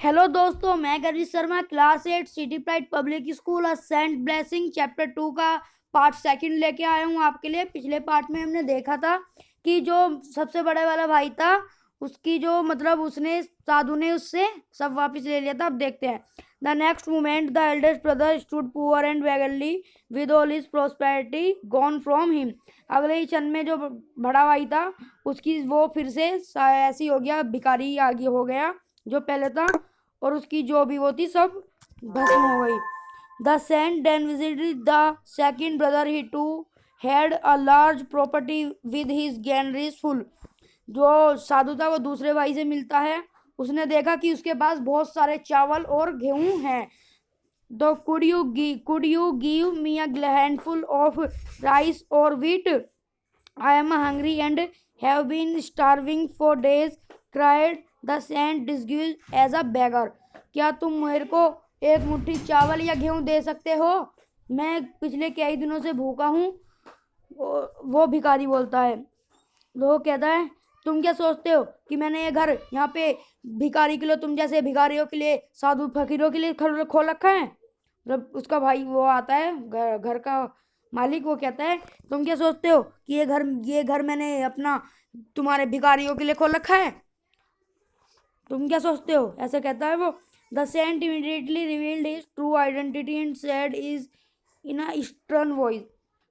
Hello दोस्तों, मैं Garjit Sharma class 8 City Pride Public School और सेंट ब्लेसिंग चैप्टर 2 का पार्ट सेकंड लेके आया हूँ आपके लिए। पिछले पार्ट में हमने देखा था कि जो सबसे बड़े वाला भाई था उसकी जो मतलब उसने साधु ने उससे सब वापस ले लिया था। अब देखते हैं। The next moment the eldest brother stood poor and beggarly with all his prosperity gone from him. अगले ही क्षण में जो बड़ा भाई था उसकी वो फिर से ऐसी हो गया, भिखारी आगे हो गया जो पहले था, और उसकी जो भी वो थी सब भस्म हो गई। The saint then visited the second brother he too had a large property with his granaries full. जो साधु था वो दूसरे भाई से मिलता है। उसने देखा कि उसके पास बहुत सारे चावल और गेहूं हैं। तो could you give me a handful of rice or wheat? I am hungry and have been starving for days, cried the saint disguised as a beggar. क्या तुम मेरे को एक मुट्ठी चावल या गेहूं दे सकते हो? मैं पिछले कई दिनों से भूखा हूँ। वो भिखारी बोलता है। वो कहता है, तुम क्या सोचते हो कि मैंने ये घर यहाँ पे भिखारी के लिए, तुम जैसे भिखारियों के लिए, साधु फकीरों के लिए खोल रखा है? मतलब उसका भाई वो आता है, घर का मालिक, वो कहता है, तुम क्या सोचते हो कि ये घर मैंने अपना तुम्हारे भिखारियों के लिए खोल रखा है? तुम क्या सोचते हो? ऐसे कहता है वो। The saint immediately revealed his true identity and said is in a stern voice.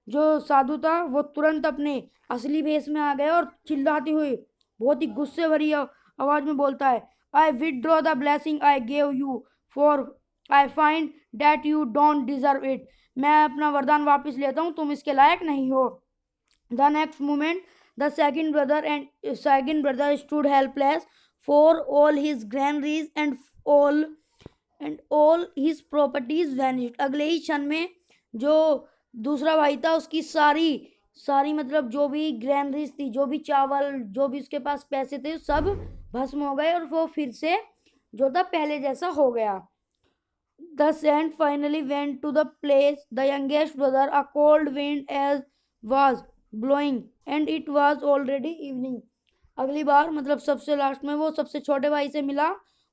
जो साधु था वो तुरंत अपने असली भेष में आ गया और चिल्लाते हुए बहुत ही गुस्से भरी आवाज में बोलता है, I withdraw the blessing I gave you, for I find that you don't deserve it. मैं अपना वरदान वापस लेता हूँ, तुम इसके लायक नहीं हो। The next moment the second brother stood helpless, for all his granaries and all his properties vanished. अगले ही क्षण में जो दूसरा भाई था उसकी सारी सारी मतलब जो भी ग्रैनरीज थी, जो भी चावल, जो भी उसके पास पैसे थे, सब भस्म हो गए और वो फिर से जो था पहले जैसा हो गया। The saint finally went to the place the youngest brother, a cold wind as was blowing, and it was already evening. अगली बार मतलब सबसे लास्ट में वो सबसे छोटे भाई से मिला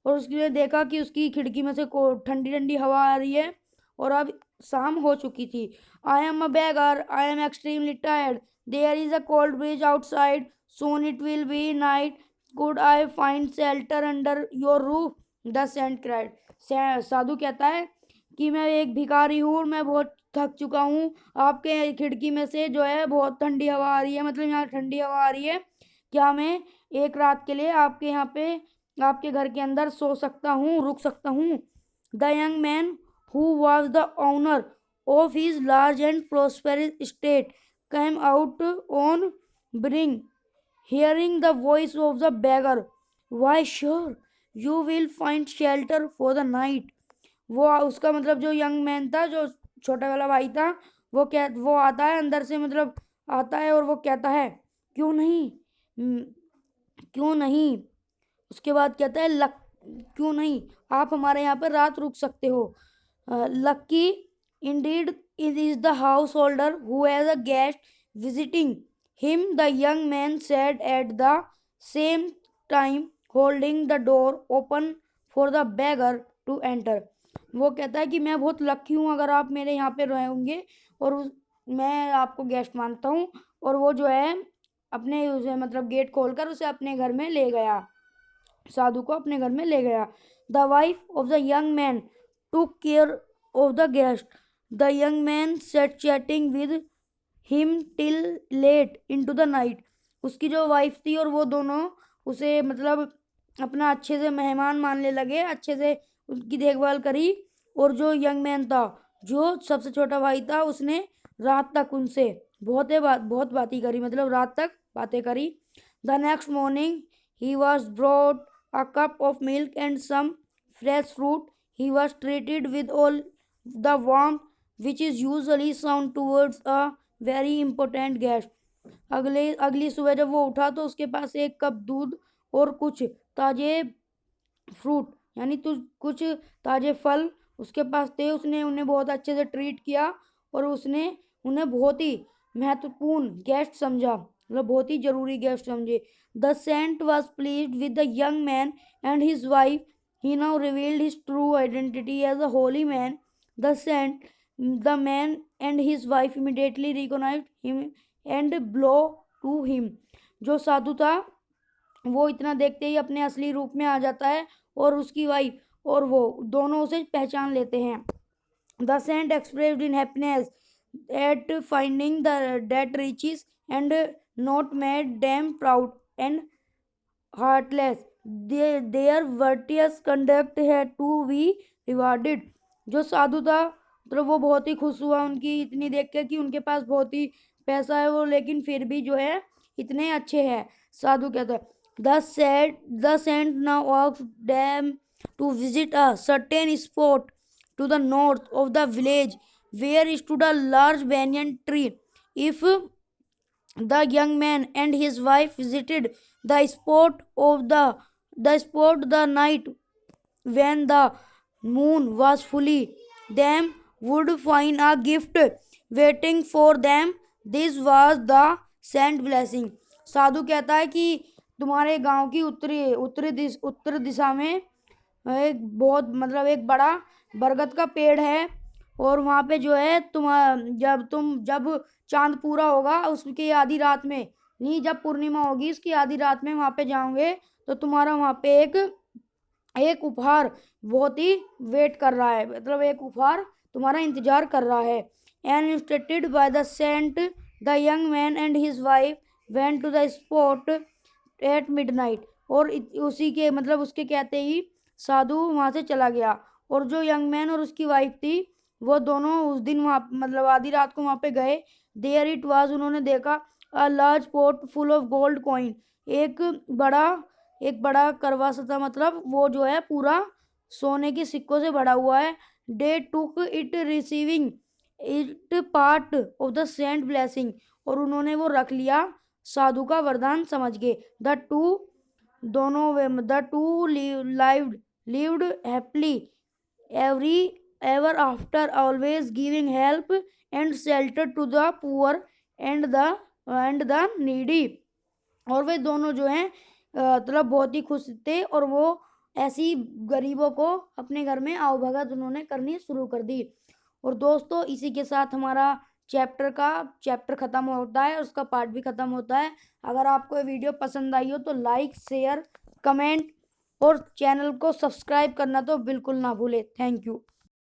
और उसने देखा कि उसकी खिड़की में से ठंडी ठंडी हवा आ रही है और अब शाम हो चुकी थी। I am a beggar, I am extremely tired, there is a cold breeze outside, soon it will be night, could I find shelter under your roof? The saint cried. साधु कहता है कि मैं एक भिखारी हूँ और मैं बहुत थक चुका हूँ। आपके खिड़की में से जो है बहुत ठंडी हवा आ रही है, मतलब यहाँ ठंडी हवा आ रही है। क्या मैं एक रात के लिए आपके यहाँ पे आपके घर के अंदर सो सकता हूँ, रुक सकता हूँ? The young man who was the owner of his large and prosperous state came out on bring, hearing the voice of the beggar. Why sure, you will find shelter for the night. वो उसका मतलब जो young man था, जो छोटा वाला भाई था, वो आता है अंदर से, मतलब आता है और वो कहता है, क्यों नहीं, क्यों नहीं। उसके बाद कहता है, लक क्यों नहीं, आप हमारे यहाँ पर रात रुक सकते हो। Lucky indeed it is the householder who has a guest visiting him, the young man said at the same time holding the door open for the beggar to enter. वो कहता है कि मैं बहुत लकी हूँ अगर आप मेरे यहाँ पे रहेंगे, और मैं आपको गेस्ट मानता हूँ। और वो जो है अपने उसे मतलब गेट खोलकर उसे अपने घर में ले गया, साधु को अपने घर में ले गया। The wife of the young man took care of the guest, the young man sat chatting with him till late into the night. उसकी जो वाइफ थी और वो दोनों उसे मतलब अपना अच्छे से मेहमान मानने लगे, अच्छे से उनकी देखभाल करी। और जो यंग मैन था, जो सबसे छोटा भाई था, उसने रात तक उनसे बहुत बातें करी, मतलब रात तक बातें करी। The next morning he was broad a cup of milk and some fresh fruit. He was treated with all the warmth which is usually shown towards a very important guest. अगली सुबह जब वो उठा तो उसके पास एक कप दूध और कुछ ताजे फ्रूट, यानी तो कुछ ताजे फल उसके पास थे। उसने उन्हें बहुत अच्छे से ट्रीट किया और उसने उन्हें बहुत ही महत्वपूर्ण गेस्ट समझा, मतलब बहुत ही जरूरी गेस्ट समझे। The saint was pleased with the young man and his wife he now revealed his true identity as a holy man. The man and his wife immediately recognized him and blow to him. जो साधु था वो इतना देखते ही अपने असली रूप में आ जाता है और उसकी वाइफ और वो दोनों उसे पहचान लेते हैं. The saint expressed in happiness at finding that riches and not made them proud and heartless. Their virtuous conduct had to be rewarded. जो साधु था मतलब वो बहुत ही खुश हुआ उनकी इतनी देख के कि उनके पास बहुत ही पैसा है वो, लेकिन फिर भी जो है इतने अच्छे हैं. साधु कहता है the saint now asked them to visit a certain spot to the north of the village where stood a large banyan tree. If the young man and his wife visited the spot the night when the moon was fully, them would find a gift waiting for them. This was the saint blessing. साधु कहता है कि तुम्हारे गांव की उत्तर दिशा में एक बहुत मतलब एक बड़ा बरगद का पेड़ है और वहाँ पे जो है जब चांद पूरा होगा उसकी आधी रात में, नहीं जब पूर्णिमा होगी उसकी आधी रात में वहाँ पे जाओगे तो तुम्हारा वहाँ पे एक उपहार बहुत ही वेट कर रहा है, मतलब एक उपहार तुम्हारा इंतजार कर रहा है. And instructed by the saint the young man and his wife went to the spot at midnight. और उसी के मतलब उसके कहते ही साधु वहाँ से चला गया और जो यंग मैन और उसकी वाइफ थी वो दोनों उस दिन वहाँ मतलब आधी रात को वहाँ पे गए. देयर इट वाज, उन्होंने देखा a large pot full of gold coin. एक बड़ा करवा सता मतलब वो जो है पूरा सोने के सिक्कों से भरा हुआ है. They took it receiving it part of the saint blessing. और उन्होंने वो रख लिया साधु का वरदान समझ के. The two lived happily ever after, always giving help and shelter to the poor and the needy. और वे दोनों जो हैं मतलब बहुत ही खुश थे और वो ऐसी गरीबों को अपने घर में आवभगत उन्होंने करनी शुरू कर दी. और दोस्तों इसी के साथ हमारा चैप्टर ख़त्म होता है, उसका पार्ट भी ख़त्म होता है. अगर आपको ये वीडियो पसंद आई हो तो लाइक शेयर कमेंट और चैनल को सब्सक्राइब करना तो बिल्कुल ना भूले. Thank you.